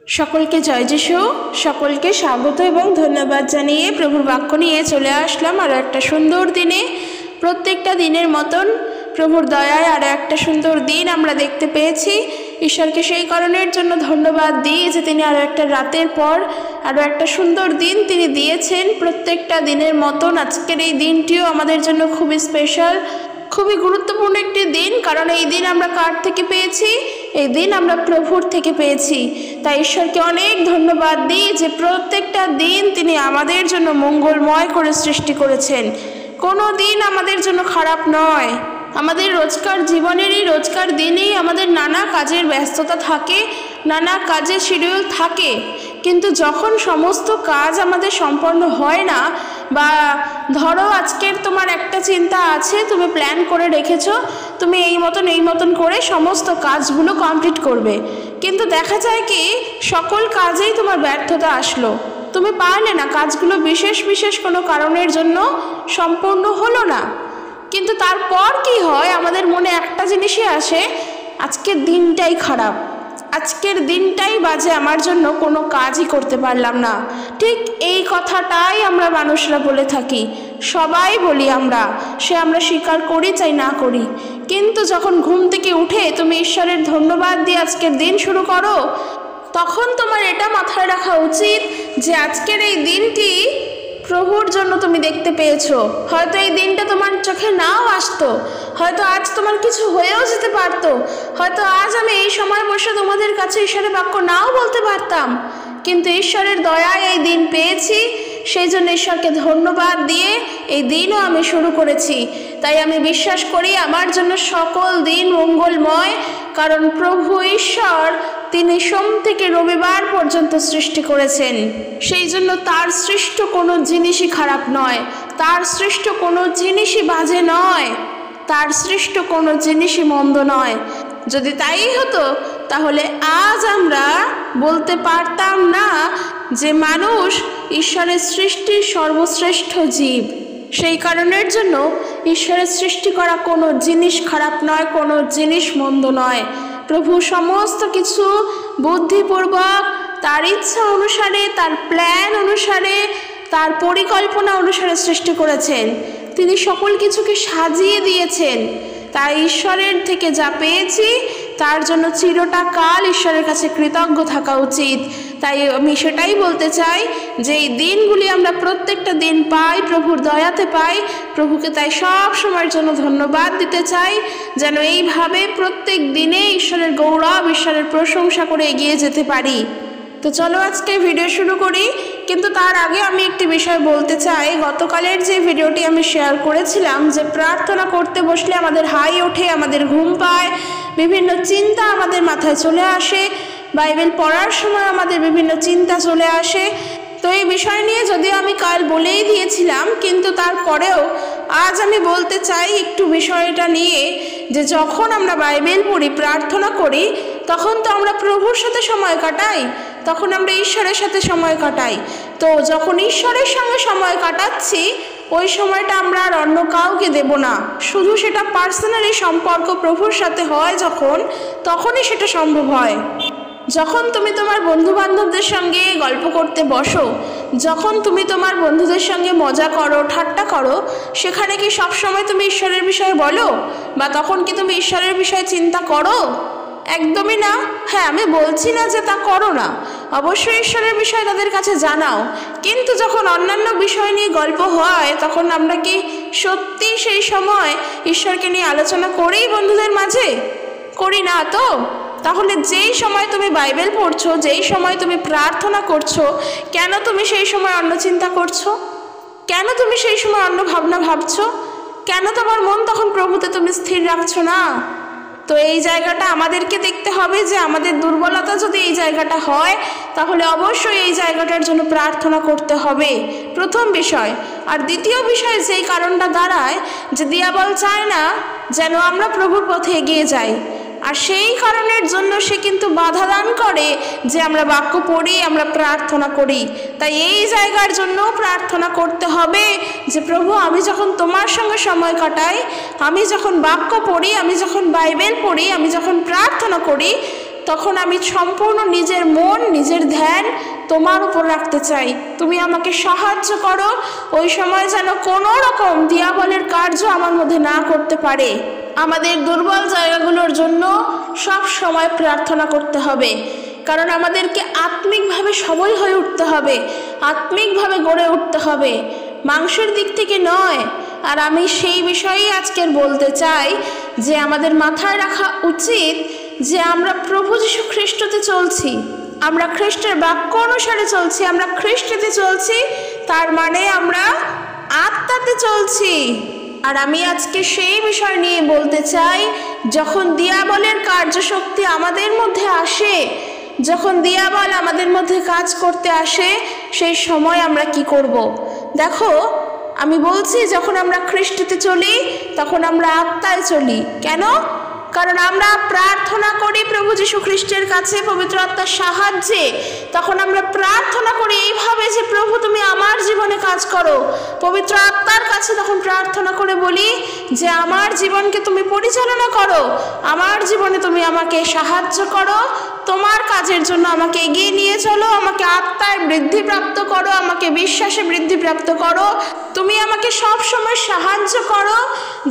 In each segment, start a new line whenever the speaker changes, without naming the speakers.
সকলকে জয় যিশু, সকলকে স্বাগত এবং ধন্যবাদ জানিয়ে প্রভুর বাক্য নিয়ে চলে আসলাম আরও একটা সুন্দর দিনে। প্রত্যেকটা দিনের মতন প্রভুর দয়ায় আরও একটা সুন্দর দিন আমরা দেখতে পেয়েছি। ঈশ্বরকে সেই কারণের জন্য ধন্যবাদ দিই যে তিনি আরও একটা রাতের পর আরও একটা সুন্দর দিন তিনি দিয়েছেন। প্রত্যেকটা দিনের মতন আজকের এই দিনটিও আমাদের জন্য খুবই স্পেশাল, খুবই গুরুত্বপূর্ণ একটি দিন। কারণ এই দিন আমরা কার থেকে পেয়েছি? এই দিন আমরা প্রভুর থেকে পেয়েছি। তাই ঈশ্বরকে অনেক ধন্যবাদ দিই যে প্রত্যেকটা দিন তিনি আমাদের জন্য মঙ্গলময় করে সৃষ্টি করেছেন। কোনো দিন আমাদের জন্য খারাপ নয়। আমাদের রোজকার জীবনেরই রোজকার দিনেই আমাদের নানা কাজের ব্যস্ততা থাকে, নানা কাজের শিডিউল থাকে, কিন্তু যখন সমস্ত কাজ আমাদের সম্পন্ন হয় না, বা ধরো আজকের তোমার একটা চিন্তা আছে, তুমি প্ল্যান করে রেখেছো তুমি এই মতন করে সমস্ত কাজগুলো কমপ্লিট করবে, কিন্তু দেখা যায় কি সকল কাজেই তোমার ব্যর্থতা আসলো, তুমি পারলে না, কাজগুলো বিশেষ কোনো কারণের জন্য সম্পূর্ণ হলো না। কিন্তু তারপর কি হয়, আমাদের মনে একটা জিনিসই আসে, আজকের দিনটাই খারাপ, আজকের দিনটাই বাজে, আমার জন্য কোনো কাজই করতে পারলাম না। ঠিক এই কথাটাই আমরা মানুষরা বলে থাকি, সবাই বলি আমরা, আমরা স্বীকার করি চাই না করি। কিন্তু যখন ঘুম থেকে উঠে তুমি ঈশ্বরের ধন্যবাদ দিয়ে আজকের দিন শুরু করো, তখন তোমার এটা মাথায় রাখা উচিত যে আজকের এই দিনটি প্রভুর জন্য তুমি দেখতে পেয়েছো। হয়তো এই দিনটা তোমার চোখে নাও আসতো, হয়তো আজ তোমার কিছু হয়েও যেতে পারতো, হয়তো আজ আমি এই সময় বসে তোমাদের কাছে ঈশ্বরের বাক্য নাও বলতে পারতাম, কিন্তু ঈশ্বরের দয়ায় এই দিন পেয়েছি, সেই জন্য ঈশ্বরকে ধন্যবাদ দিয়ে এই দিনও আমি শুরু করেছি। তাই আমি বিশ্বাস করি আমার জন্য সকল দিন মঙ্গলময়, কারণ প্রভু ঈশ্বর তিনি সোম থেকে রবিবার পর্যন্ত সৃষ্টি করেছেন। সেই জন্য তার সৃষ্ট কোনো জিনিসই খারাপ নয়, তার সৃষ্ট কোনো জিনিসই বাজে নয়, তার সৃষ্ট কোনো জিনিসই মন্দ নয়। যদি তাই হতো তাহলে আজ আমরা বলতে পারতাম না যে মানুষ ঈশ্বরের সৃষ্টির সর্বশ্রেষ্ঠ জীব। সেই কারণের জন্য ঈশ্বরের সৃষ্টি করা কোনো জিনিস খারাপ নয়, কোনো জিনিস মন্দ নয়। প্রভু সমস্ত কিছু বুদ্ধিপূর্বক তার ইচ্ছা অনুসারে, তার প্ল্যান অনুসারে, তার পরিকল্পনা অনুসারে সৃষ্টি করেছেন। তিনি সকল কিছুকে সাজিয়ে দিয়েছেন। তাই ঈশ্বরের থেকে যা পেয়েছি তার জন্য চিরটা কাল ঈশ্বরের কাছে কৃতজ্ঞ থাকা উচিত। তাই আমি সেটাই বলতে চাই যে এই দিনগুলি আমরা প্রত্যেকটা দিন পাই, প্রভুর দয়াতে পাই, প্রভুকে তাই সব সময়ের জন্য ধন্যবাদ দিতে চাই, যেন এইভাবে প্রত্যেক দিনে ঈশ্বরের গৌরব, ঈশ্বরের প্রশংসা করে এগিয়ে যেতে পারি। তো চলো আজকে ভিডিও শুরু করি। কিন্তু তার আগে আমি একটি বিষয় বলতে চাই। গতকালের যে ভিডিওটি আমি শেয়ার করেছিলাম যে প্রার্থনা করতে বসলে আমাদের হাই ওঠে, আমাদের ঘুম পায়, বিভিন্ন চিন্তা আমাদের মাথায় চলে আসে, বাইবেল পড়ার সময় আমাদের বিভিন্ন চিন্তা চলে আসে। তো এই বিষয় নিয়ে যদিও আমি কাল বলেই দিয়েছিলাম, কিন্তু তারপরেও আজ আমি বলতে চাই একটু বিষয়টা নিয়ে, যে যখন আমরা বাইবেল পড়ি, প্রার্থনা করি, তখন তো আমরা প্রভুর সাথে সময় কাটাই, তখন আমরা ঈশ্বরের সাথে সময় কাটাই। তো যখন ঈশ্বরের সঙ্গে সময় কাটাচ্ছি, ওই সময়টা আমরা আর অন্য কাউকে দেব না। শুধু সেটা পার্সোনালি সম্পর্ক প্রভুর সাথে হয় যখন, তখনই সেটা সম্ভব হয়। যখন তুমি তোমার বন্ধু বান্ধবদের সঙ্গে গল্প করতে বসো, যখন তুমি তোমার বন্ধুদের সঙ্গে মজা করো, ঠাট্টা করো, সেখানে কি সবসময় তুমি ঈশ্বরের বিষয়ে বলো? বা তখন কি তুমি ঈশ্বরের বিষয়ে চিন্তা করো? একদমই না। হ্যাঁ, আমি বলছি না যে তা করো না, অবশ্যই ঈশ্বরের বিষয় তাদের কাছে জানাও, কিন্তু যখন অন্যান্য বিষয় নিয়ে গল্প হয়, তখন আমরা কি সত্যি সেই সময় ঈশ্বরকে নিয়ে আলোচনা করি বন্ধুদের মাঝে? করি না তো। তাহলে যেই সময় তুমি বাইবেল পড়ছো, যেই সময় তুমি প্রার্থনা করছো, কেন তুমি সেই সময় অন্য চিন্তা করছো? কেন তুমি সেই সময় অন্য ভাবনা ভাবছো? কেন তোমার মন তখন প্রভুতে তুমি স্থির রাখছো না? তো এই জায়গাটা আমাদেরকে দেখতে হবে যে আমাদের দুর্বলতা যদি এই জায়গাটা হয়, তাহলে অবশ্যই এই জায়গাটার জন্য প্রার্থনা করতে হবে, প্রথম বিষয়। আর দ্বিতীয় বিষয় যেই কারণটা দাঁড়ায় যে দিয়াবল চায় না যেন আমরা প্রভুর পথে এগিয়ে যাই, আর সেই কারণের জন্য সে কিন্তু বাধা দান করে যে আমরা বাক্য পড়ি, আমরা প্রার্থনা করি। তাই এই জায়গার জন্য প্রার্থনা করতে হবে যে প্রভু, আমি যখন তোমার সঙ্গে সময় কাটাই, আমি যখন বাক্য পড়ি, আমি যখন বাইবেল পড়ি, আমি যখন প্রার্থনা করি, তখন আমি সম্পূর্ণ নিজের মন, নিজের ধ্যান তোমার উপর রাখতে চাই। তুমি আমাকে সাহায্য করো, ওই সময় যেন কোনো রকম দিয়াবলের কার্য আমার মধ্যে না করতে পারে। আমাদের দুর্বল জায়গাগুলোর জন্য সব সময় প্রার্থনা করতে হবে, কারণ আমাদেরকে আত্মিকভাবে সবল হয়ে উঠতে হবে, আত্মিকভাবে গড়ে উঠতে হবে, মাংসের দিক থেকে নয়। আর আমি সেই বিষয়েই আজকের বলতে চাই যে আমাদের মাথায় রাখা উচিত যে আমরা প্রভু যীশু খ্রিস্টতে চলছি, আমরা খ্রিস্টের বাক্য অনুসারে চলছি, আমরা খ্রিস্টতে চলছি, তার মানে আমরা আত্মাতে চলছি। আর আমি আজকে সেই বিষয় নিয়ে বলতে চাই, যখন দিয়াবলের কার্যশক্তি আমাদের মধ্যে আসে, যখন দিয়াবল আমাদের মধ্যে কাজ করতে আসে, সেই সময় আমরা কি করব। দেখো, আমি বলছি যখন আমরা খ্রিস্টতে চলি তখন আমরা আত্মায় চলি। কেন? কারণ আমরা প্রার্থনা করি প্রভু যীশু খ্রিস্টের কাছে পবিত্র আত্মার সাহায্যে। তখন আমরা প্রার্থনা করি এইভাবে যে প্রভু তুমি আমার জীবনে কাজ করো। পবিত্র আত্মার কাছে তখন প্রার্থনা করে বলি যে আমার জীবনকে তুমি পরিচালনা করো, আমার জীবনে তুমি আমাকে সাহায্য করো, তোমার কাজের জন্য আমাকে এগিয়ে নিয়ে চলো, আমাকে আত্মায় বৃদ্ধিপ্রাপ্ত করো, আমাকে বিশ্বাসে বৃদ্ধিপ্রাপ্ত করো, তুমি আমাকে সব সময় সাহায্য করো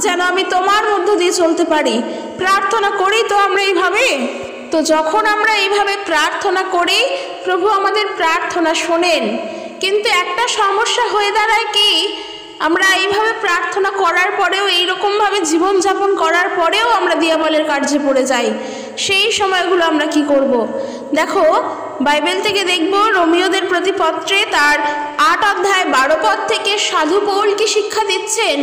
যেন আমি তোমার মধ্য দিয়ে চলতে পারি। প্রার্থনা করি তো আমরা এইভাবে। তো যখন আমরা এইভাবে প্রার্থনা করি প্রভু আমাদের প্রার্থনা শোনেন। কিন্তু একটা সমস্যা হয়ে দাঁড়ায় কি, আমরা এইভাবে প্রার্থনা করার পরেও, এইরকমভাবে জীবনযাপন করার পরেও আমরা দিয়াবলের কার্যে পড়ে যাই। সেই সময়গুলো আমরা কি করব। দেখো, বাইবেল থেকে দেখব রোমীয়দের প্রতি পত্রে তার 8 অধ্যায় 12 পদ থেকে সাধু পৌল কি শিক্ষা দিচ্ছেন।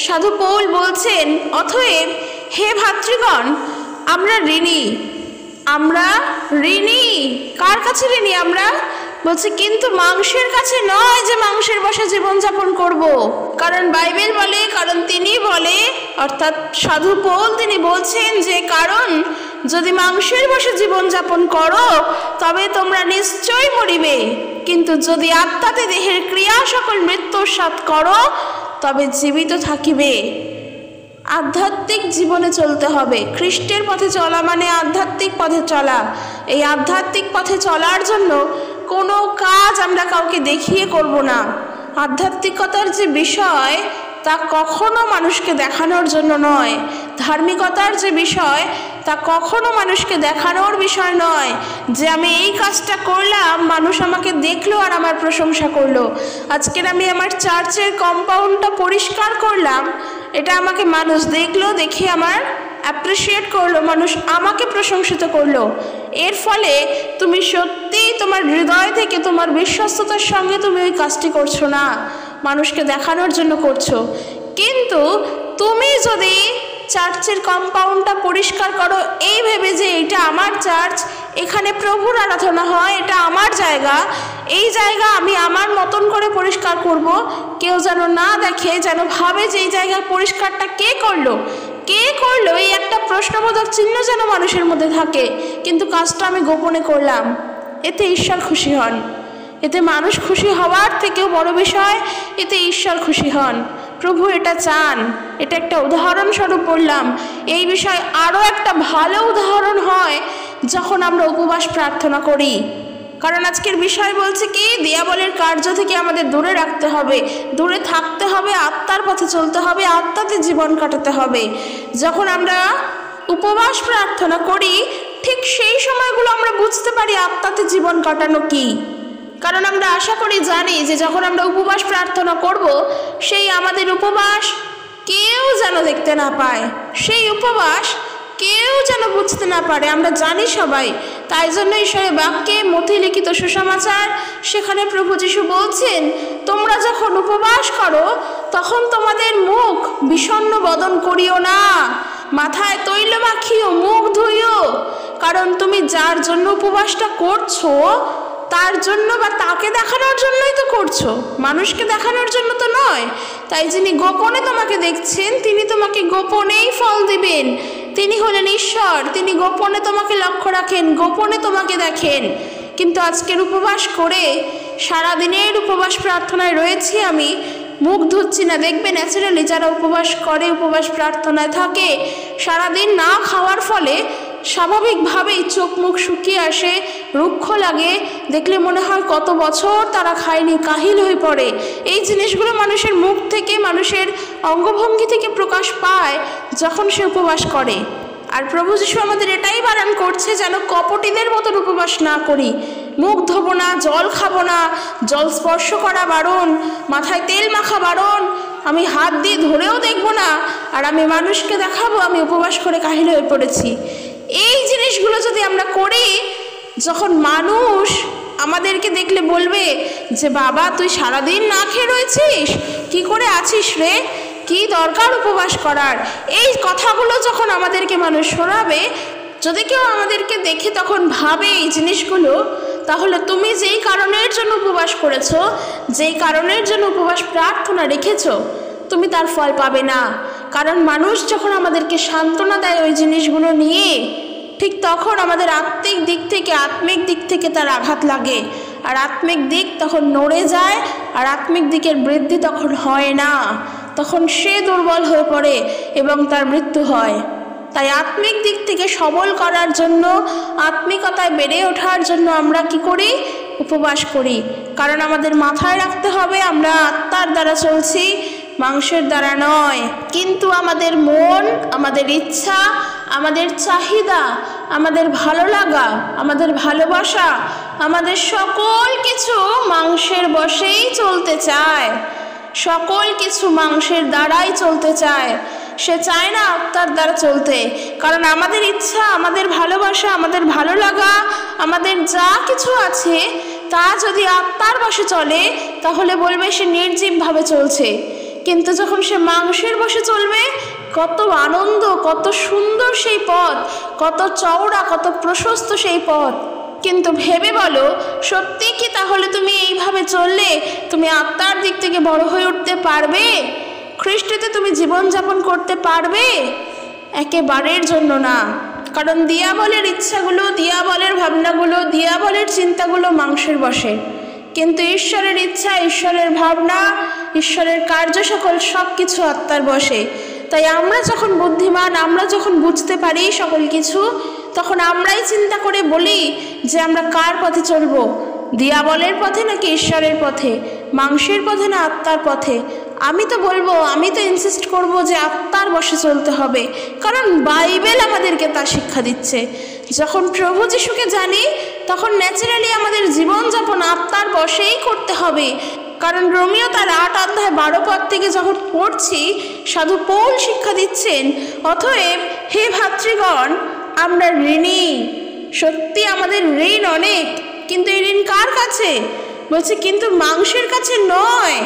সাধু পৌল বলছেন, অতএব হে ভাতৃগণ, আমরা ঋণী। কার কাছে ঋণী? আমরা বলছে কিন্তু মাংসের কাছে নয় যে মাংসের বশে জীবনযাপন করব। কারণ বাইবেল বলে, কারণ তিনি বলে, অর্থাৎ সাধু পৌল তিনি বলছেন যে কারণ যদি মাংসের বশে জীবনযাপন করো তবে তোমরা নিশ্চয়ই মরিবে, কিন্তু যদি আত্মাতে দেহের ক্রিয়া সকল মৃত্যুর সাথ করো তবে জীবিত থাকিবে। আধ্যাত্মিক জীবনে চলতে হবে। খ্রিস্টের পথে চলা মানে আধ্যাত্মিক পথে চলা। এই আধ্যাত্মিক পথে চলার জন্য কোনো কাজ আমরা কাউকে দেখিয়ে করব না। আধ্যাত্মিকতার যে বিষয় তা কখনো মানুষকে দেখানোর জন্য নয়। ধার্মিকতার যে বিষয় তা কখনো মানুষকে দেখানোর বিষয় নয় যে আমি এই কাজটা করলাম, মানুষ আমাকে দেখলো আর আমার প্রশংসা করলো। আজকের আমি আমার চার্চের কম্পাউন্ডটা পরিষ্কার করলাম, এটা আমাকে মানুষ দেখলো, দেখে আমার অ্যাপ্রিসিয়েট করলো, মানুষ আমাকে প্রশংসিত করলো। এর ফলে তুমি সত্যিই তোমার হৃদয় থেকে, তোমার বিশ্বস্ততার সঙ্গে তুমি ওই কাজটি করছো না, মানুষকে দেখানোর জন্য করছো। কিন্তু তুমি যদি চার্চের কম্পাউন্ডটা পরিষ্কার করো এই ভেবে যে এটা আমার চার্চ, এখানে প্রভুর আরাধনা হয়, এটা আমার জায়গা, এই জায়গা আমি আমার মতন করে পরিষ্কার করব, কেউ যেন না দেখে, যেন ভাবে যে এই জায়গা পরিষ্কারটা কে করলো, এই একটা প্রশ্নবোধক চিহ্ন যেন মানুষের মধ্যে থাকে। কিন্তু কাজটা আমি গোপনে করলাম, এতে ঈশ্বর খুশি হন। এতে মানুষ খুশি হওয়ার থেকেও বড় বিষয়, এতে ঈশ্বর খুশি হন। প্রভু এটা চান। এটা একটা উদাহরণস্বরূপ বললাম। এই বিষয় আরও একটা ভালো উদাহরণ হয় যখন আমরা উপবাস প্রার্থনা করি। কারণ আজকের বিষয় বলছে কি, দিয়াবলের কার্য থেকে আমাদের দূরে রাখতে হবে, দূরে থাকতে হবে, আত্মার পথে চলতে হবে, আত্মাতে জীবন কাটাতে হবে। যখন আমরা উপবাস প্রার্থনা করি ঠিক সেই সময়গুলো আমরা বুঝতে পারি আত্মাতে জীবন কাটানো কি। কারণ আমরা আশা করি জানি যে যখন আমরা উপবাস প্রার্থনা করব, সেই আমাদের উপবাস কেউ যেন দেখতে না পায়, সেই উপবাস কেউ যেন বুঝতে না পারে, আমরা জানি সবাই। তাই জন্য ঈশ্বরের বাক্যে মথি লিখিত সুসমাচার, সেখানে প্রভু যীশু বলছেন, তোমরা যখন উপবাস করো তখন তোমাদের মুখ বিষণ্ণ বদন করিও না, মাথায় তৈল মাখিও, মুখ ধুইও। কারণ তুমি যার জন্য উপবাসটা করছো তার জন্য বা তাকে দেখানোর জন্যই তো করছো, মানুষকে দেখানোর জন্য তো নয়। তাই যিনি গোপনে তোমাকে দেখছেন তিনি তোমাকে গোপনেই ফল দিবেন। তিনি হলেন ঈশ্বর, তিনি গোপনে তোমাকে লক্ষ্য রাখেন, গোপনে তোমাকে দেখেন। কিন্তু আজকের উপবাস করে, সারাদিনের উপবাস প্রার্থনায় রয়েছি, আমি মুখ ধুচ্ছি না। দেখবে ন্যাচারালি যারা উপবাস করে, উপবাস প্রার্থনায় থাকে, সারাদিন না খাওয়ার ফলে স্বাভাবিকভাবেই চোখ মুখ শুকিয়ে আসে, রুক্ষ লাগে, দেখলে মনে হয় কত বছর তারা খায়নি, কাহিল হয়ে পড়ে। এই জিনিসগুলো মানুষের মুখ থেকে, মানুষের অঙ্গভঙ্গি থেকে প্রকাশ পায় যখন সে উপবাস করে। আর প্রভু যীশু আমাদের এটাই বারণ করছে যেন কপটীদের মতন উপবাস না করি। মুখ ধোবো না, জল খাবো না, জল স্পর্শ করা বারণ, মাথায় তেল মাখা বারণ, আমি হাত দিয়ে ধরেও দেখবো না, আর আমি মানুষকে দেখাবো আমি উপবাস করে কাহিল হয়ে পড়েছি। এই জিনিসগুলো যদি আমরা করি, যখন মানুষ আমাদেরকে দেখলে বলবে যে বাবা তুই সারাদিন না খেয়ে রয়েছিস, কি করে আছিস রে, কি দরকার উপবাস করার, এই কথাগুলো যখন আমাদেরকে মানুষ শোনাবে, যদি কেউ আমাদেরকে দেখে তখন ভাবে এই জিনিসগুলো, তাহলে তুমি যেই কারণের জন্য উপবাস করেছো, যেই কারণের জন্য উপবাস প্রার্থনা রেখেছো, তুমি তার ফল পাবে না। কারণ মানুষ যখন আমাদেরকে সান্ত্বনা দেয় ওই জিনিসগুলো নিয়ে, ঠিক তখন আমাদের আত্মিক দিক থেকে তার আঘাত লাগে, আর আত্মিক দিক তখন নড়ে যায়, আর আত্মিক দিকের বৃদ্ধি তখন হয় না, তখন সে দুর্বল হয়ে পড়ে এবং তার মৃত্যু হয়। তাই আত্মিক দিক থেকে সবল করার জন্য, আত্মিকতায় বেড়ে ওঠার জন্য আমরা কি করি? উপবাস করি। কারণ আমাদের মাথায় রাখতে হবে আমরা আত্মার দ্বারা চলছি, মাংসের দ্বারা নয়। কিন্তু আমাদের মন, আমাদের ইচ্ছা, আমাদের চাহিদা, আমাদের ভালো লাগা, আমাদের ভালোবাসা, আমাদের সকল কিছু মাংসের বশেই চলতে চায়, সকল কিছু মাংসের দ্বারাই চলতে চায়। সে চায় না আত্মার দ্বারা চলতে। কারণ আমাদের ইচ্ছা, আমাদের ভালোবাসা, আমাদের ভালো লাগা, আমাদের যা কিছু আছে তা যদি আত্মার বশে চলে, তাহলে বলবে সে নির্জীবভাবে চলছে। কিন্তু যখন সে মাংসের বশে চলবে, কত আনন্দ, কত সুন্দর সেই পথ, কত চওড়া, কত প্রশস্ত সেই পথ। কিন্তু ভেবে বলো, সত্যি কি তাহলে তুমি এইভাবে চললে তুমি আত্মার দিক থেকে বড় হয়ে উঠতে পারবে? খ্রিস্টতে তুমি জীবনযাপন করতে পারবে? একেবারের জন্য না। কারণ দিয়াবলের ইচ্ছাগুলো, দিয়াবলের ভাবনাগুলো, দিয়াবলের চিন্তাগুলো মাংসের বশে, কিন্তু ঈশ্বরের ইচ্ছা, ঈশ্বরের ভাবনা, ঈশ্বরের কার্য সকল সব কিছু আত্মার বশে। তাই আমরা যখন বুদ্ধিমান, আমরা যখন বুঝতে পারি সকল কিছু, তখন আমরাই চিন্তা করে বলি যে আমরা কার পথে চলব, দিয়াবলের পথে নাকি ঈশ্বরের পথে, মাংসের পথে না আত্মার পথে। আমি তো বলবো, আমি তো ইনসিস্ট করব যে আত্মার বশে চলতে হবে, কারণ বাইবেল আমাদেরকে তা শিক্ষা দিচ্ছে। যখন প্রভু যিশুকে জানি, তখন ন্যাচারালি আমাদের জীবনযাপন আত্মার বশেই করতে হবে। কারণ রোমিও তার 8 অধ্যায় 12 পদ থেকে যখন পড়ছি, সাধু পৌল শিক্ষা দিচ্ছেন, অতএব হে ভাতৃগণ, আমরা ঋণী। সত্যি আমাদের ঋণ অনেক, কিন্তু এই ঋণ কার কাছে? বলছে কিন্তু মাংসের কাছে নয়,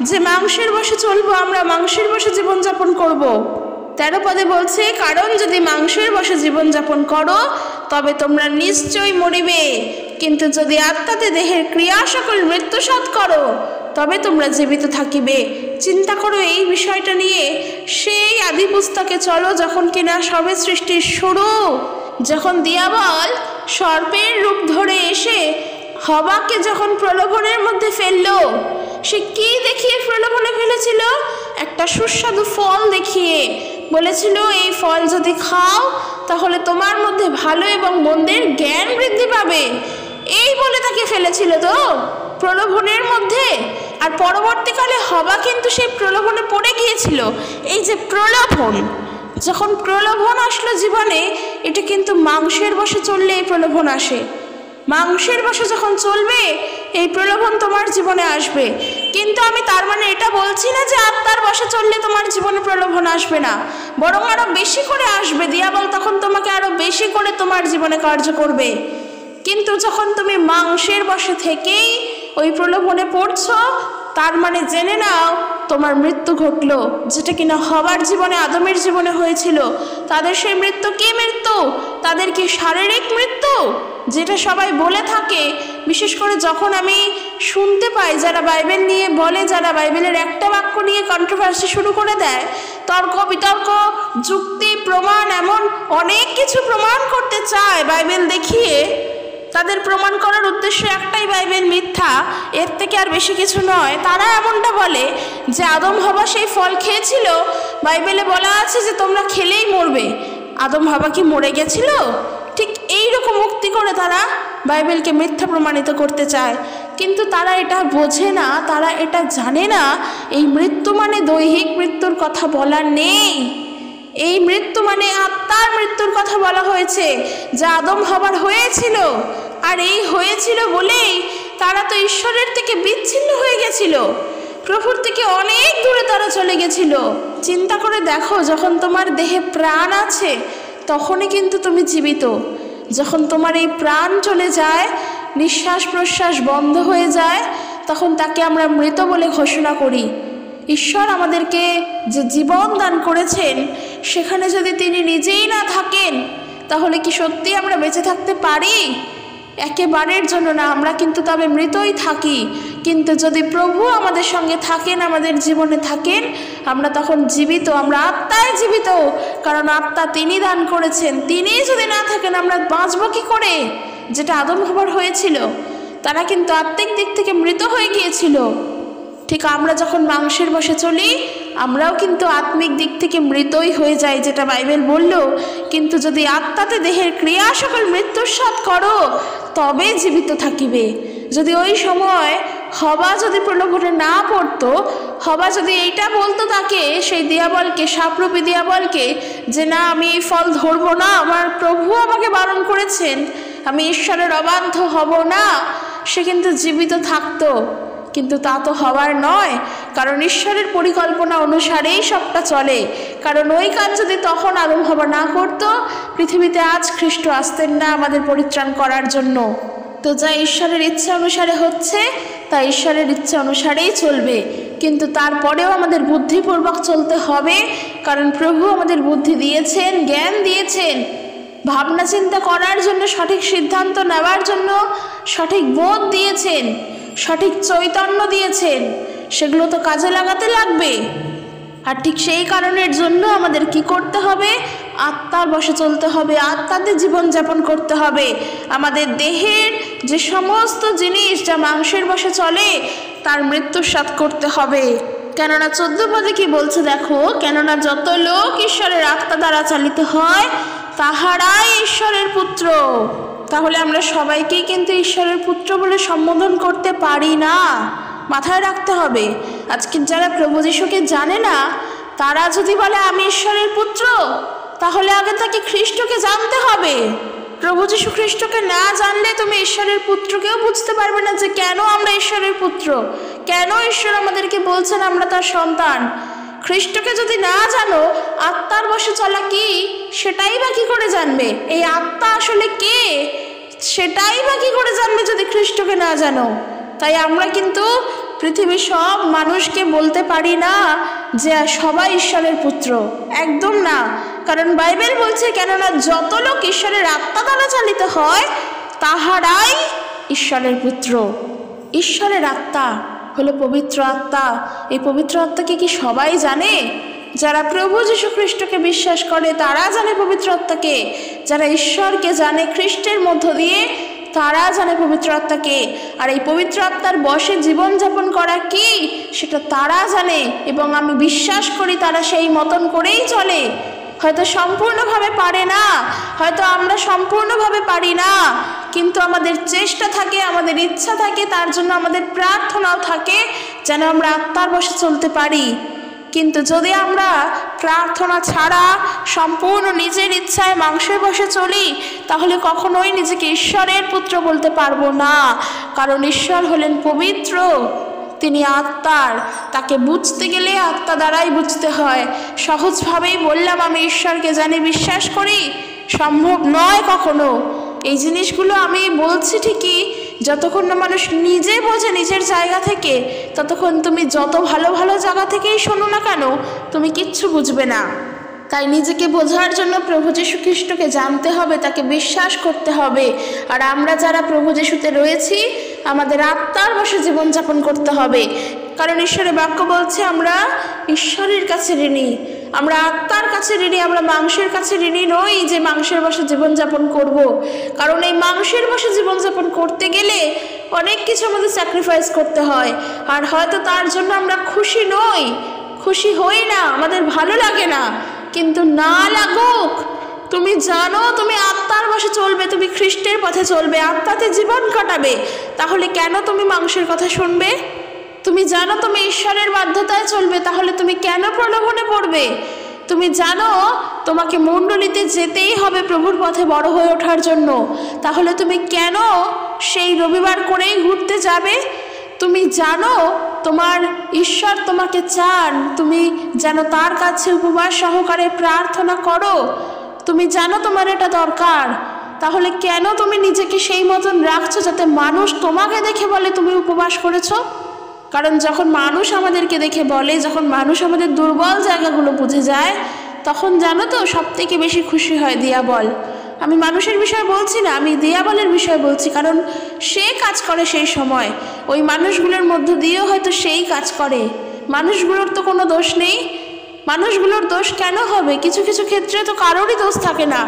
যে মাংসের বশে চলবো, আমরা মাংসের বশে জীবনযাপন করব। 13 পদে বলছে, কারণ যদি মাংসের বশে জীবনযাপন করো তবে তোমরা নিশ্চয়ই মরিবে, কিন্তু যদি আত্মাতে দেহের ক্রিয়া সকল মৃত্যুসাৎ করো তবে তোমরা জীবিত থাকিবে। চিন্তা করো এই বিষয়টা নিয়ে। সেই আদি পুস্তকে চলো, যখন কিনা সবে সৃষ্টির শুরু, যখন দিয়াবল সর্পের রূপ ধরে এসে হওয়াকে যখন প্রলোভনের মধ্যে ফেললো, সে কি দেখিয়ে প্রলোভনে ফেলেছিল? একটা সুস্বাদু ফল দেখিয়ে বলেছিল, এই ফল যদি খাও তাহলে তোমার মধ্যে ভালো এবং মন্দের জ্ঞান বৃদ্ধি পাবে। এই বলে তাকে ফেলেছিল তো প্রলোভনের মধ্যে। আর পরবর্তীকালে হওয়া কিন্তু সেই প্রলোভনে পড়ে গিয়েছিল। এই যে প্রলোভন, যখন প্রলোভন আসলো জীবনে, এটা কিন্তু মাংসের বশে চললে এই প্রলোভন আসে। মাংসের বশে যখন চলবে, এই প্রলোভন তোমার জীবনে আসবে। কিন্তু আমি তার মানে এটা বলছি না যে আত্মার বশে চললে তোমার জীবনে প্রলোভন আসবে না, বরং আরো বেশি করে আসবে। দিয়াবল তখন তোমাকে আরো বেশি করে তোমার জীবনে কার্য করবে। কিন্তু যখন তুমি মাংসের বশে থেকেই ওই প্রলোভনে পড়ছো, তার মানে জেনে নাও তোমার মৃত্যু ঘটলো। যেটা কিনা হবার জীবনে, আদমের জীবনে হয়েছিল। তাদের সেই মৃত্যু কি মৃত্যু? তাদের কি শারীরিক মৃত্যু? যেটা সবাই বলে থাকে, বিশেষ করে যখন আমি শুনতে পাই যারা বাইবেল নিয়ে বলে, যারা বাইবেলের একটা বাক্য নিয়ে কন্ট্রোভার্সি শুরু করে দেয়, তর্ক বিতর্ক, যুক্তি, প্রমাণ, এমন অনেক কিছু প্রমাণ করতে চায় বাইবেল দেখিয়ে। তাদের প্রমাণ করার উদ্দেশ্য একটাই, বাইবেল মিথ্যা, এর থেকে আর বেশি কিছু নয়। তারা এমনটা বলে যে আদম হাওয়া সেই ফল খেয়েছিল, বাইবেলে বলা আছে যে তোমরা খেলেই মরবে। আদম হাওয়া কি মরে গেছিল? কতটুকু মুক্তি করে তারা বাইবেলকে মিথ্যা প্রমাণিত করতে চায়, কিন্তু তারা এটা বোঝে না, তারা এটা জানে না এই মৃত্যু মানে দৈহিক মৃত্যুর কথা বলা নেই। এই মৃত্যু মানে আত্মার মৃত্যুর কথা বলা হয়েছে, যা আদম হবার হয়েছিল। আর এই হয়েছিল বলেই তারা তো ঈশ্বরের থেকে বিচ্ছিন্ন হয়ে গেছিল, প্রভুর থেকে অনেক দূরে তারা চলে গেছিল। চিন্তা করে দেখো, যখন তোমার দেহে প্রাণ আছে তখনই কিন্তু তুমি জীবিত। যখন তোমার এই প্রাণ চলে যায়, নিঃশ্বাস প্রশ্বাস বন্ধ হয়ে যায়, তখন তাকে আমরা মৃত বলে ঘোষণা করি। ঈশ্বর আমাদেরকে যে জীবন দান করেছেন, সেখানে যদি তিনি নিজেই না থাকেন, তাহলে কি সত্যি আমরা বেঁচে থাকতে পারি? একেবারের জন্য না, আমরা কিন্তু তবে মৃতই থাকি। কিন্তু যদি প্রভু আমাদের সঙ্গে থাকেন, আমাদের জীবনে থাকেন, আমরা তখন জীবিত, আমরা আত্মায় জীবিত। কারণ আত্মা তিনি দান করেছেন, তিনি যদি না থাকেন আমরা বাঁচবো কি করে? যেটা আদম হবার হয়েছিল, তারা কিন্তু আত্মিক দিক থেকে মৃত হয়ে গিয়েছিল। ঠিক আমরা যখন মাংসের বশে চলি, আমরাও কিন্তু আত্মিক দিক থেকে মৃতই হয়ে যাই, যেটা বাইবেল বলল। কিন্তু যদি আত্মাতে দেহের ক্রিয়া সকল মৃত্যুর সাথ করো, তবে জীবিত থাকিবে। যদি ওই সময় হবা যদি প্রলোভনে না পড়তো, হবা যদি এইটা বলতো তাকে, সেই দিয়াবলকে, সাপরূপী দিয়াবলকে, যে না আমি এই ফল ধরবো না, আমার প্রভু আমাকে বারণ করেছেন, আমি ঈশ্বরের অবাধ্য হব না, সে কিন্তু জীবিত থাকতো। কিন্তু তা তো হওয়ার নয়, কারণ ঈশ্বরের পরিকল্পনা অনুসারেই সবটা চলে। কারণ ওই কাজ যদি তখন আদম হবা না করতো, পৃথিবীতে আজ খ্রিস্ট আসতেন না আমাদের পরিত্রাণ করার জন্য। তো যা ঈশ্বরের ইচ্ছা অনুসারে হচ্ছে, তা ঈশ্বরের ইচ্ছা অনুসারেই চলবে। কিন্তু তারপরেও আমাদের বুদ্ধিপূর্বক চলতে হবে, কারণ প্রভু আমাদের বুদ্ধি দিয়েছেন, জ্ঞান দিয়েছেন, ভাবনা চিন্তা করার জন্য, সঠিক সিদ্ধান্ত নেওয়ার জন্য সঠিক বোধ দিয়েছেন, সঠিক চৈতন্য দিয়েছেন। সেগুলো তো কাজে লাগাতে লাগবে। আর ঠিক সেই কারণের জন্য আমাদের কি করতে হবে? আত্মার বশে চলতে হবে, আত্মাতে জীবনযাপন করতে হবে। আমাদের দেহের যে সমস্ত জিনিস যা মাংসের বশে চলে, তার মৃত্যুর সাথ করতে হবে। কেননা 14 পদে কি বলছে দেখো, কেননা যত লোক ঈশ্বরের আত্মা দ্বারা চালিত হয়, তাহারাই ঈশ্বরের পুত্র। তাহলে আমরা সবাইকেই কিন্তু ঈশ্বরের পুত্র বলে সম্বোধন করতে পারি না, মাথায় রাখতে হবে। আজকে যারা প্রভু যিশুকে জানে না, তারা যদি বলে আমি ঈশ্বরের পুত্র, তাহলে আগে তাকে খ্রিস্টকে জানতে হবে। প্রভু যিশু খ্রিস্টকে না জানলে তুমি ঈশ্বরের পুত্রকেও বুঝতে পারবে না, যে কেন আমরা ঈশ্বরের পুত্র, কেন ঈশ্বর আমাদেরকে বলছেন আমরা তার সন্তান। খ্রিস্টকে যদি না জানো, আত্মার বশে চলা কি সেটাই বা কি করে জানবে? এই আত্মা আসলে কে সেটাই বা কি করে জানবে যদি খ্রিস্টকে না জানো? তাই আমরা কিন্তু পৃথিবীর সব মানুষকে বলতে পারি না যে সবাই ঈশ্বরের পুত্র, একদম না। কারণ বাইবেল বলছে, কেননা যত লোক ঈশ্বরের আত্মা দ্বারা চালিত হয়, তাহারাই ঈশ্বরের পুত্র। ঈশ্বরের আত্মা হলো পবিত্র আত্মা। এই পবিত্র আত্মাকে কি সবাই জানে? যারা প্রভু যীশু খ্রিস্টকে বিশ্বাস করে তারা জানে পবিত্র আত্মাকে। যারা ঈশ্বরকে জানে খ্রিস্টের মধ্য দিয়ে, তারা জানে পবিত্র আত্মাকে। আর এই পবিত্র আত্মার বশে জীবনযাপন করা কি, সেটা তারা জানে, এবং আমি বিশ্বাস করি তারা সেই মতন করেই চলে। হয়তো সম্পূর্ণভাবে পারে না, হয়তো আমরা সম্পূর্ণভাবে পারি না, কিন্তু আমাদের চেষ্টা থাকে, আমাদের ইচ্ছা থাকে, তার জন্য আমাদের প্রার্থনাও থাকে যেন আমরা আত্মার বশে চলতে পারি। কিন্তু যদি আমরা প্রার্থনা ছাড়া সম্পূর্ণ নিজের ইচ্ছায় মাংসের বশে চলি, তাহলে কখনোই নিজেকে ঈশ্বরের পুত্র বলতে পারবো না। কারণ ঈশ্বর হলেন পবিত্র, তিনি আত্মার। তাকে বুঝতে গেলে আত্মা দ্বারাই বুঝতে হয়। সহজভাবেই বললাম আমি ঈশ্বরকে জানি, বিশ্বাস করি, সম্ভব নয় কখনো। এই জিনিসগুলো আমি বলছি ঠিকই, যতক্ষণ না মানুষ নিজে বোঝে নিজের জায়গা থেকে, ততক্ষণ তুমি যত ভালো ভালো জায়গা থেকেই শোনো না কেন, তুমি কিচ্ছু বুঝবে না। তাই নিজেকে বোঝার জন্য প্রভু যীশু খ্রিস্টকে জানতে হবে, তাকে বিশ্বাস করতে হবে। আর আমরা যারা প্রভু যীশুতে রয়েছি, আমাদের আত্মার বশে জীবনযাপন করতে হবে। কারণ ঈশ্বরের বাক্য বলছে আমরা ঈশ্বরের কাছে ঋণী, আমরা আত্মার কাছে ঋণী, আমরা মাংসের কাছে ঋণী নই যে মাংসের বশে জীবনযাপন করব। কারণ এই মাংসের বশে জীবনযাপন করতে গেলে অনেক কিছু আমাদের স্যাক্রিফাইস করতে হয়। আর হয়তো তার জন্য আমরা খুশি নই, খুশি হই না, আমাদের ভালো লাগে না। কিন্তু না লাগুক, তুমি জানো তুমি আত্মার বশে চলবে, তুমি খ্রিস্টের পথে চলবে, আত্মাতে জীবন কাটাবে, তাহলে কেন তুমি মাংসের কথা শুনবে? তুমি জানো তুমি ঈশ্বরের বাধ্যতায় চলবে, তাহলে তুমি কেন প্রলোভনে পড়বে? তুমি জানো তোমাকে মণ্ডলীতে যেতেই হবে প্রভুর পথে বড় হয়ে ওঠার জন্য, তাহলে তুমি কেন সেই রবিবার করেই ঘুরতে যাবে? তুমি জানো তোমার ঈশ্বর তোমাকে চান তুমি যেন তার কাছে উপবাস সহকারে প্রার্থনা করো, তুমি জানো তোমার এটা দরকার, তাহলে কেন তুমি নিজেকে সেই মতন রাখছো যাতে মানুষ তোমাকে দেখে বলে তুমি উপবাস করেছো? কারণ যখন মানুষ আমাদেরকে দেখে বলে, যখন মানুষ আমাদের দুর্বল জায়গাগুলো বুঝে যায়, তখন জানো তো সব থেকে বেশি খুশি হয় দিয়াবল। আমি মানুষের বিষয়ে বলছি না, আমি দিয়াবলের বিষয়ে বলছি, কারণ সে কাজ করে সেই সময়, ওই মানুষগুলোর মধ্য দিয়েও হয়তো সেই কাজ করে। মানুষগুলোর তো কোনো দোষ নেই। মানুষগুলোর দোষ কেন হবে? কিছু কিছু ক্ষেত্রে তো কারোরই দোষ থাকে না,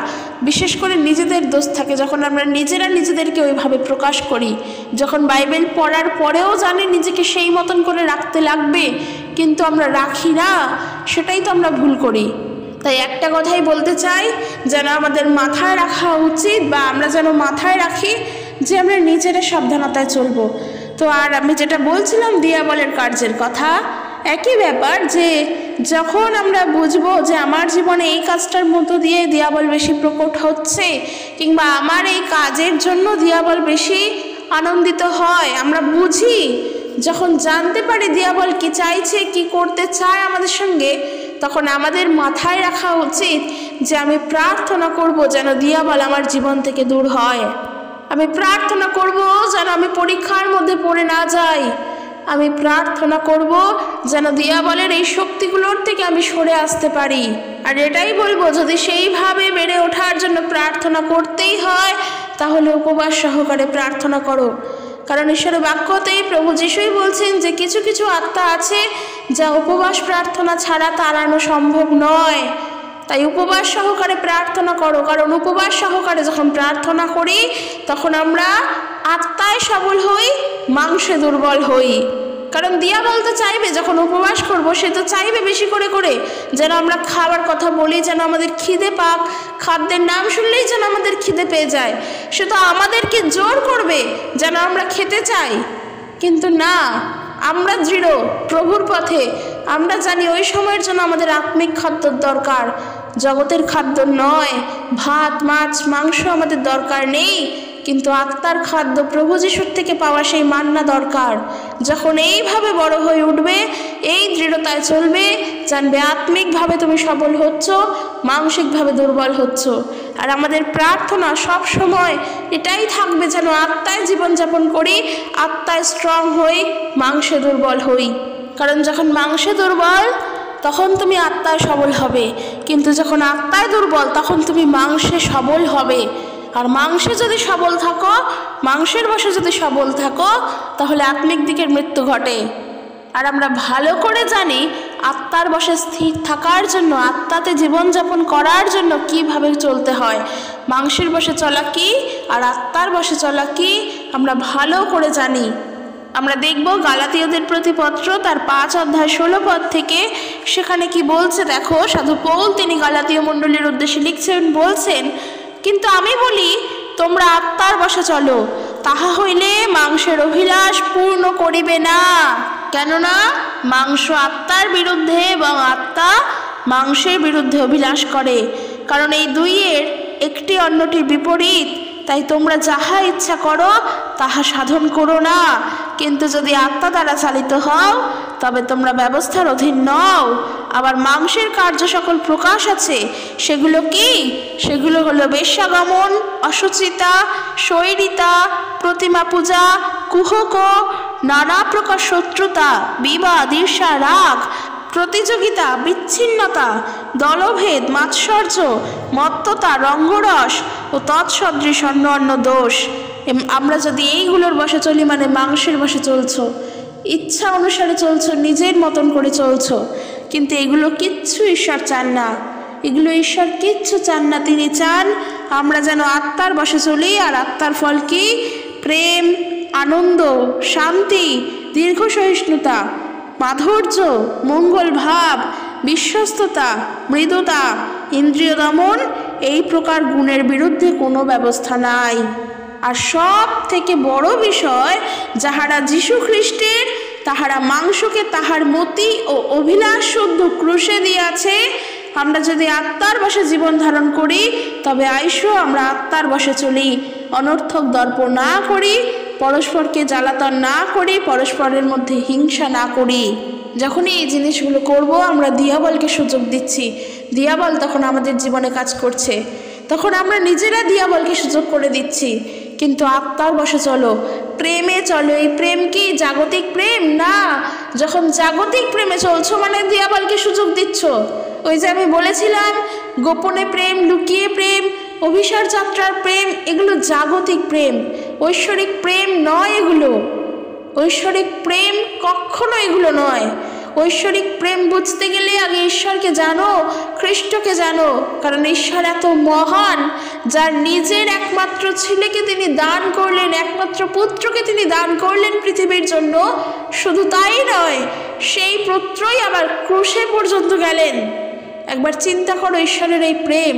বিশেষ করে নিজেদের দোষ থাকে, যখন আমরা নিজেরা নিজেদেরকে ওইভাবে প্রকাশ করি, যখন বাইবেল পড়ার পরেও জানি নিজেকে সেই মতন করে রাখতে লাগবে, কিন্তু আমরা রাখি না, সেটাই তো আমরা ভুল করি। তাই একটা কথাই বলতে চাই, যেন আমাদের মাথায় রাখা উচিত, বা আমরা যেন মাথায় রাখি যে আমরা নিজেরা সাবধানতায় চলবো। তো আর আমি যেটা বলছিলাম দিয়াবলের কার্যের কথা, একই ব্যাপার, যে যখন আমরা বুঝবো যে আমার জীবনে এই কাজটার মধ্য দিয়ে দিয়াবল বেশি প্রকট হচ্ছে, কিংবা আমার এই কাজের জন্য দিয়াবল বেশি আনন্দিত হয়, আমরা বুঝি, যখন জানতে পারি দিয়াবল কি চাইছে, কি করতে চায় আমাদের সঙ্গে, তখন আমাদের মাথায় রাখা উচিত যে আমি প্রার্থনা করব যেন দিয়াবল আমার জীবন থেকে দূর হয়। আমি প্রার্থনা করব যেন আমি পরীক্ষার মধ্যে পড়ে না যাই। আমি প্রার্থনা করব যেন দিয়াবলের এই শক্তিগুলোর থেকে আমি সরে আসতে পারি। আর এটাই বলবো, যদি সেইভাবে বেড়ে ওঠার জন্য প্রার্থনা করতেই হয়, তাহলে উপবাস সহকারে প্রার্থনা করো। কারণ ঈশ্বরের বাক্যতেই প্রভু যিশুই বলছেন যে কিছু কিছু আত্মা আছে যা উপবাস প্রার্থনা ছাড়া তাড়ানো সম্ভব নয়। তাই উপবাস সহকারে প্রার্থনা করো, কারণ উপবাস সহকারে যখন প্রার্থনা করি, তখন আমরা আত্মায় সবল হই, মাংসে দুর্বল হই। কারণ দিয়াবল তো চাইবে, যখন উপবাস করব সে তো চাইবে বেশি করে করে যেন আমরা খাবার কথা বলি, যেন আমাদের খিদে পাক, খাদ্যের নাম শুনলেই যেন আমাদের খিদে পেয়ে যায়। সে তো আমাদেরকে জোর করবে যেন আমরা খেতে চাই। কিন্তু না, আমরা দৃঢ় প্রভুর পথে, আমরা জানি ওই সময়ের জন্য আমাদের আত্মিক খাদ্যর দরকার, জগতের খাদ্য নয়। ভাত মাছ মাংস আমাদের দরকার নেই, কিন্তু আত্মার খাদ্য প্রভু যিশুর থেকে পাওয়া সেই মান্না দরকার। যখন এইভাবে বড় হয়ে উঠবে, এই দৃঢ়তায় চলবে, জানবে আত্মিকভাবে তুমি সবল হচ্ছ, মানসিকভাবে দুর্বল হচ্ছ। আর আমাদের প্রার্থনা সব সময় এটাই থাকবে যেন আত্মায় জীবনযাপন করি, আত্মায় স্ট্রং হই, মাংসে দুর্বল হই। কারণ যখন মাংসে দুর্বল তখন তুমি আত্মায় সবল হবে, কিন্তু যখন আত্মায় দুর্বল তখন তুমি মাংসে সবল হবে। আর মাংসে যদি সবল থাকো, মাংসের বশে যদি সবল থাকো, তাহলে আত্মিক দিকের মৃত্যু ঘটে। আর আমরা ভালো করে জানি আত্মার বশে স্থির থাকার জন্য, আত্মাতে জীবনযাপন করার জন্য কিভাবে চলতে হয়। মাংসের বশে চলা কি আর আত্মার বশে চলা কি আমরা ভালো করে জানি। আমরা দেখব গালাতীয়দের প্রতি পত্র তার 5 অধ্যায় 16 পদ থেকে, সেখানে কি বলছে দেখো। সাধু পৌল তিনি গালাতীয় মণ্ডলীর উদ্দেশ্যে লিখছেন, বলছেন, কিন্তু আমি বলি তোমরা আত্মার বশে চলো, তাহা হইলে মাংসের অভিলাষ পূর্ণ করিবে না। কেননা মাংস আত্মার বিরুদ্ধে এবং আত্মা মাংসের বিরুদ্ধে অভিলাষ করে, কারণ এই দুইয়ের একটি অন্যটির বিপরীত। তাই তোমরা যাহা ইচ্ছা করো তাহা সাধন করো না, কিন্তু যদি আত্মা দ্বারা চালিত হও তবে তোমরা ব্যবস্থার অধীন নও। আবার মাংসের কার্য সকল প্রকাশ আছে, সেগুলো কি? সেগুলো হলো বেশ্যাগমন, অসুচিতা, শৈরিতা, প্রতিমা পূজা, কুহক, নানা প্রকার শত্রুতা, বিবাদ, ঈর্ষা, রাগ, প্রতিযোগিতা, বিচ্ছিন্নতা, দলভেদ, মাৎসর্য, মত্ততা, রঙ্গরস ও তৎসদৃশ অন্য দোষ। আমরা যদি এইগুলোর বশে চলি, মানে মাংসের বশে চলছো, ইচ্ছা অনুসারে চলছো, নিজের মতন করে চলছো, কিন্তু এগুলো কিচ্ছু ঈশ্বর চান না। এগুলো ঈশ্বর কিচ্ছু চান না। তিনি চান আমরা যেন আত্মার বশে চলি। আর আত্মার ফল কি? প্রেম, আনন্দ, শান্তি, দীর্ঘ সহিষ্ণুতা, মাধুর্য, মঙ্গল ভাব, বিশ্বস্ততা, মৃদুতা, ইন্দ্রিয় দমন, এই প্রকার গুণের বিরুদ্ধে কোনো ব্যবস্থা নাই। আর সব থেকে বড় বিষয়, যাহারা যীশু খ্রিস্টের, তাহারা মাংসকে তাহার মতি ও অভিলাষ শুদ্ধ ক্রুশে দিয়াছে। আমরা যদি আত্মার বশে জীবন ধারণ করি, তবে আইসো আমরা আত্মার বশে চলি, অনর্থক দর্প না করি, পরস্পরকে জ্বালাতন না করি, পরস্পরের মধ্যে হিংসা না করি। যখনই এই জিনিসগুলো করব, আমরা দিয়াবলকে সুযোগ দিচ্ছি। দিয়াবল তখন আমাদের জীবনে কাজ করছে, তখন আমরা নিজেরা দিয়াবলকে সুযোগ করে দিচ্ছি। কিন্তু আত্মার বশে চলো, প্রেমে চলো। এই প্রেম কি জাগতিক প্রেম? না। যখন জাগতিক প্রেমে চলছো মানে দিয়াবলকে সুযোগ দিচ্ছ। ওই যে আমি বলেছিলাম, গোপনে প্রেম, লুকিয়ে প্রেম, অভিসার যাত্রার প্রেম, এগুলো জাগতিক প্রেম, ঐশ্বরিক প্রেম নয়। এগুলো ঐশ্বরিক প্রেম কখনো এগুলো নয়। ঐশ্বরিক প্রেম বুঝতে গেলে আগে ঈশ্বরকে জানো, খ্রিস্টকে জানো। কারণ ঈশ্বর এত মহান, যার নিজের একমাত্র ছেলেকে তিনি দান করলেন, একমাত্র পুত্রকে তিনি দান করলেন পৃথিবীর জন্য। শুধু তাই নয়, সেই পুত্রই আবার ক্রুশে পর্যন্ত গেলেন। একবার চিন্তা করো ঈশ্বরের এই প্রেম।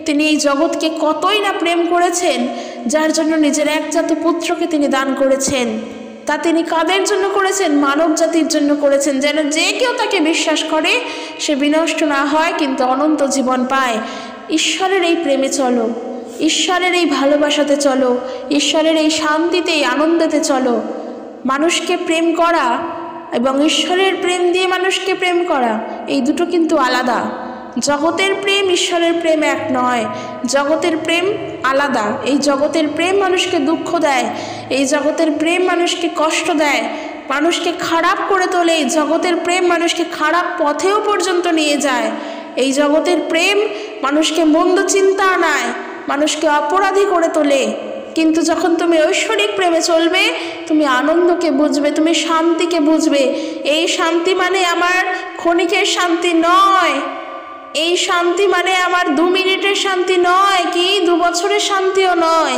তিনি এই জগৎকে কতই না প্রেম করেছেন, যার জন্য নিজের একজাত পুত্রকে তিনি দান করেছেন। তা তিনি কাদের জন্য করেছেন? মানব জাতির জন্য করেছেন, যেন যে কেউ তাকে বিশ্বাস করে সে বিনষ্ট না হয়, কিন্তু অনন্ত জীবন পায়। ঈশ্বরের এই প্রেমে চলো, ঈশ্বরের এই ভালোবাসাতে চলো, ঈশ্বরের এই শান্তিতে, এই আনন্দেতে চলো। মানুষকে প্রেম করা এবং ঈশ্বরের প্রেম দিয়ে মানুষকে প্রেম করা, এই দুটো কিন্তু আলাদা। জগতের প্রেম, ঈশ্বরের প্রেম এক নয়। জগতের প্রেম আলাদা। এই জগতের প্রেম মানুষকে দুঃখ দেয়, এই জগতের প্রেম মানুষকে কষ্ট দেয়, মানুষকে খারাপ করে তোলে। এই জগতের প্রেম মানুষকে খারাপ পথেও পর্যন্ত নিয়ে যায়। এই জগতের প্রেম মানুষকে মন্দ চিন্তা আনায়, মানুষকে অপরাধী করে তোলে। কিন্তু যখন তুমি ঐশ্বরিক প্রেমে চলবে, তুমি আনন্দকে বুঝবে, তুমি শান্তিকে বুঝবে। এই শান্তি মানে আমার ক্ষণিকের শান্তি নয়, এই শান্তি মানে আমার 2 মিনিটের শান্তি নয়, কি 2 বছরের শান্তিও নয়।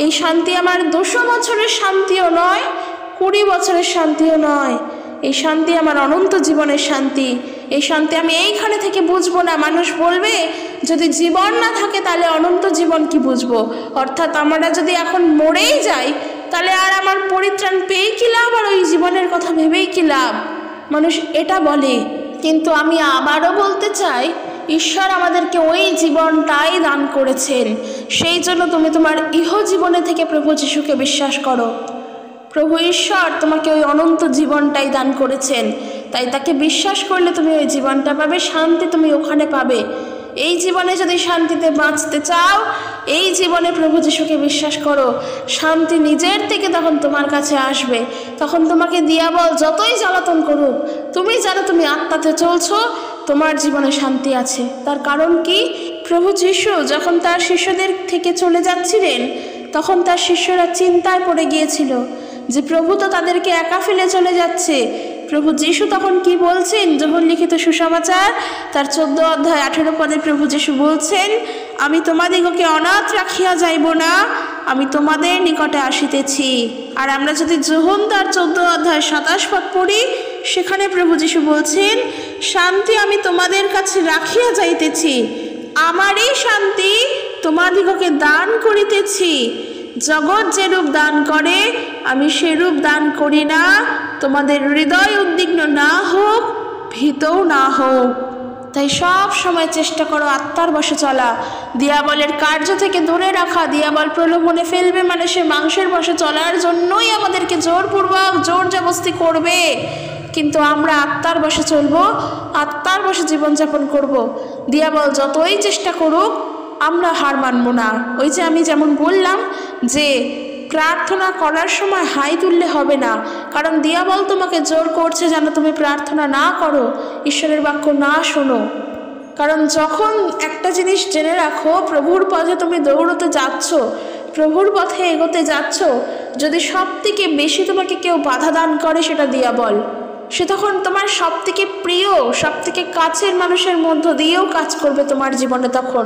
এই শান্তি আমার 200 বছরের শান্তিও নয়, 20 বছরের শান্তিও নয়। এই শান্তি আমার অনন্ত জীবনের শান্তি। এই শান্তি আমি এইখানে থেকে বুঝবো না। মানুষ বলবে যদি জীবন না থাকে তাহলে অনন্ত জীবন কি বুঝবো? অর্থাৎ আমরা যদি এখন মরেই যাই, তাহলে আর আমার পরিত্রাণ পেয়ে কি লাভ, আর ওই জীবনের কথা ভেবেই কি লাভ? মানুষ এটা বলে। কিন্তু আমি আবারও বলতে চাই, ঈশ্বর আমাদেরকে ওই জীবনটাই দান করেছেন। সেই জন্য তুমি তোমার ইহ জীবনে থেকে প্রভু যিশুকে বিশ্বাস করো। প্রভু ঈশ্বর তোমাকে ওই অনন্ত জীবনটাই দান করেছেন, তাই তাকে বিশ্বাস করলে তুমি ওই জীবনটা পাবে, শান্তি তুমি ওখানে পাবে। এই জীবনে যদি শান্তিতে বাঁচতে চাও, এই জীবনে প্রভু যিশুকে বিশ্বাস করো। শান্তি নিজের থেকে তখন তোমার কাছে আসবে। তখন তোমাকে দিয়াবল যতই জ্বালাতন করুক, তুমি জানো তুমি আত্মাতে চলছো, তোমার জীবনে শান্তি আছে। তার কারণ কি? প্রভু যিশু যখন তার শিষ্যদের থেকে চলে যাচ্ছিলেন, তখন তার শিষ্যরা চিন্তায় পড়ে গিয়েছিল যে প্রভু তো তাদেরকে একা ফেলে চলে যাচ্ছে। প্রভু যিশু তখন কি বলছেন? যোহন লিখিত সুসমাচার তার 14 অধ্যায় 18 পদে প্রভু যিশু বলছেন, আমি তোমাদিগকে অনাথ রাখিয়া যাইব না, আমি তোমাদের নিকটে আসিতেছি। আর আমরা যদি যোহন তার 14 অধ্যায় 27 পদ পড়ি, সেখানে প্রভু যিশু বলছেন, শান্তি আমি তোমাদের কাছে রাখিয়া যাইতেছি, আমারই শান্তি তোমাদিগকে দান করিতেছি। জগৎ যেরূপ দান করে আমি সেরূপ দান করি না, তোমাদের হৃদয় উদ্বিগ্ন না হোক, ভীতও না হোক। তাই সব সময় চেষ্টা করো আত্মার বশে চলা, দিয়াবলের কার্য থেকে দূরে রাখা। দিয়াবল প্রলোভনে ফেলবে মানে সে মাংসের বশে চলার জন্যই আমাদেরকে জোরপূর্বক জোর জবরদস্তি করবে। কিন্তু আমরা আত্মার বশে চলবো, আত্মার বশে জীবনযাপন করব। দিয়াবল যতই চেষ্টা করুক, আমরা হার মানব না। ওই যে আমি যেমন বললাম যে প্রার্থনা করার সময় হাই তুললে হবে না, কারণ দিয়াবল তোমাকে জোর করছে যেন তুমি প্রার্থনা না করো, ঈশ্বরের বাক্য না শোনো। কারণ যখন একটা জিনিস জেনে রাখো, প্রভুর পথে তুমি দৌড়তে যাচ্ছ, প্রভুর পথে এগোতে যাচ্ছ, যদি সব থেকে বেশি তোমাকে কেউ বাধা দান করে সেটা দিয়াবল, সে তখন তোমার সব থেকে প্রিয়, সব থেকে কাছের মানুষের মধ্য দিয়েও কাজ করবে তোমার জীবনে। তখন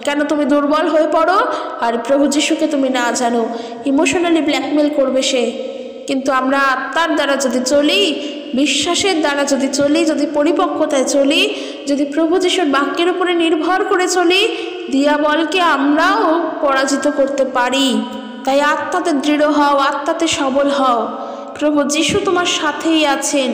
কেন তুমি দুর্বল হয়ে পড়ো আর প্রভু যিশুকে তুমি না জানো, ইমোশনালি ব্ল্যাকমেল করবে সে। কিন্তু আমরা আত্মার দ্বারা যদি চলি, বিশ্বাসের দ্বারা যদি চলি, যদি পরিপক্কতায় চলি, যদি প্রভু যিশুর বাক্যের উপরে নির্ভর করে চলি, দিয়াবলকে আমরাও পরাজিত করতে পারি। তাই আত্মাতে দৃঢ় হও, আত্মাতে সবল হও। প্রভু যিশু তোমার সাথেই আছেন,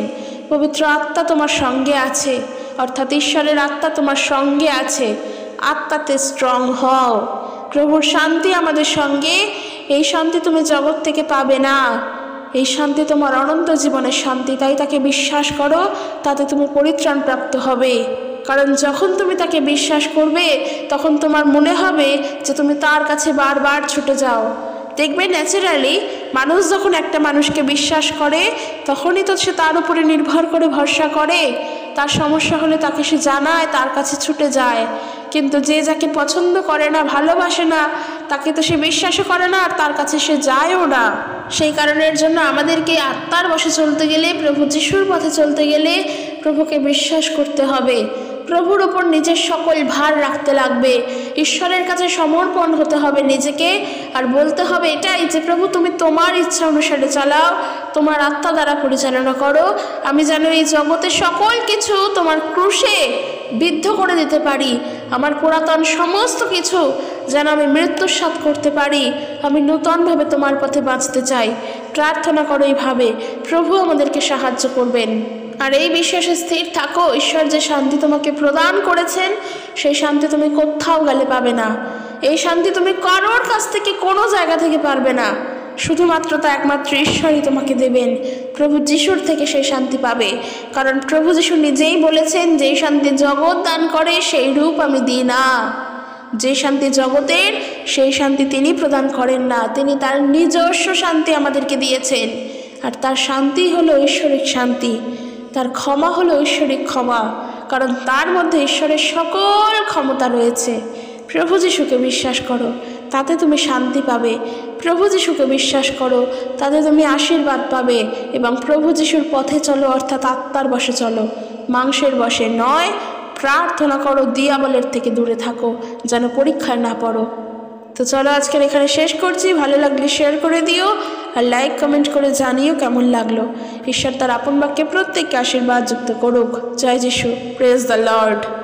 পবিত্র আত্মা তোমার সঙ্গে আছে, অর্থাৎ ঈশ্বরের আত্মা তোমার সঙ্গে আছে। আত্মাতে স্ট্রং হও। প্রভুর শান্তি আমাদের সঙ্গে। এই শান্তি তুমি জগৎ থেকে পাবে না, এই শান্তি তোমার অনন্ত জীবনের শান্তি। তাই তাকে বিশ্বাস করো, তাতে তুমি পরিত্রাণ প্রাপ্ত হবে। কারণ যখন তুমি তাকে বিশ্বাস করবে তখন তোমার মনে হবে যে তুমি তার কাছে বারবার ছুটে যাও। দেখবে ন্যাচারালি মানুষ যখন একটা মানুষকে বিশ্বাস করে তখনই তো সে তার উপরে নির্ভর করে ভরসা করে। তার সমস্যা হলে তাকে সে জানায়, তার কাছে ছুটে যায়। কিন্তু যে যাকে পছন্দ করে না, ভালোবাসে না, তাকে তো সে বিশ্বাসও করে না আর তার কাছে সে যায়ও না। সেই কারণের জন্য আমাদেরকে আত্মার বশে চলতে গেলে, প্রভু যিশুর পথে চলতে গেলে প্রভুকে বিশ্বাস করতে হবে। প্রভুর ওপর নিজের সকল ভার রাখতে লাগবে, ঈশ্বরের কাছে সমর্পণ হতে হবে নিজেকে, আর বলতে হবে এটাই যে প্রভু তুমি তোমার ইচ্ছা অনুসারে চালাও, তোমার আত্মা দ্বারা পরিচালনা করো। আমি যেন এই জগতে সকল কিছু তোমার ক্রুশে বিদ্ধ করে দিতে পারি। আমার পুরাতন সমস্ত কিছু যেন আমি মৃত্যুর স্বাদ করতে পারি। আমি নূতনভাবে তোমার পথে বাঁচতে চাই। প্রার্থনা করো এইভাবে, প্রভু আমাদেরকে সাহায্য করবেন। আর এই বিশ্বাসে স্থির থাকো, ঈশ্বর যে শান্তি তোমাকে প্রদান করেছেন সেই শান্তি তুমি কোথাও গেলে পাবে না। এই শান্তি তুমি কারোর কাছ থেকে, কোনো জায়গা থেকে পারবে না। শুধুমাত্র তা একমাত্র ঈশ্বরই তোমাকে দেবেন। প্রভু যিশুর থেকে সেই শান্তি পাবে। কারণ প্রভু যিশু নিজেই বলেছেন, যেই শান্তি জগৎ দান করে সেই রূপ আমি দিই না। যে শান্তি জগতের, সেই শান্তি তিনি প্রদান করেন না। তিনি তার নিজস্ব শান্তি আমাদেরকে দিয়েছেন। আর তার শান্তি হলো ঐশ্বরিক শান্তি, তার ক্ষমা হলো ঐশ্বরিক ক্ষমা। কারণ তার মধ্যে ঈশ্বরের সকল ক্ষমতা রয়েছে। প্রভু যিশুকে বিশ্বাস করো, তাতে তুমি শান্তি পাবে। প্রভু যিশুকে বিশ্বাস করো, তাতে তুমি আশীর্বাদ পাবে। এবং প্রভু যিশুর পথে চলো, অর্থাৎ আত্মার বশে চলো, মাংসের বশে নয়। প্রার্থনা করো, দিয়াবলের থেকে দূরে থাকো, যেন পরীক্ষায় না পড়ো। তো চলো আজকের এখানে শেষ করছি। ভালো লাগলে শেয়ার করে দিও আর লাইক কমেন্ট করে জানিও কেমন লাগলো। ঈশ্বর তার আপন বাক্যে প্রত্যেককে আশীর্বাদ যুক্ত করুক। জয় যিশু। Praise the Lord.